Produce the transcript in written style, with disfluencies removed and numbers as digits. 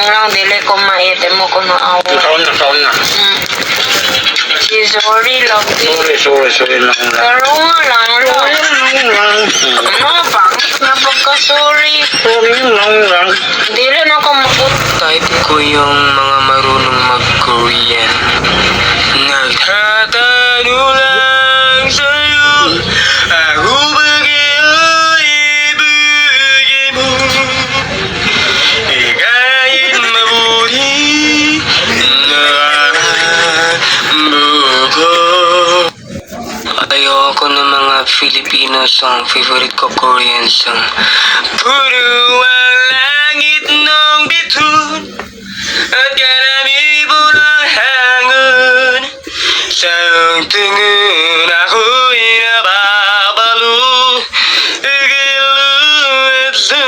lang, dili ko maitim mo ko na awa. Kaon na. Sorry, love it. Sorry lang na. Pero nga lang, ano, pangit na pagka-sorry. Sorry lang. Dili na ako mabut. Type ko yung mga marunong mag-Korean. Nagtatanong lang sa'yo, ako bagay ibigay mo. Ikayin mabuti na buko. Ayoko ng mga Filipino song, favorite ko Korean song. Puro ang langit ng bituin at karamibo ng hangon. Sa iyong tingin ako'y napapalo. Ikiluwit sa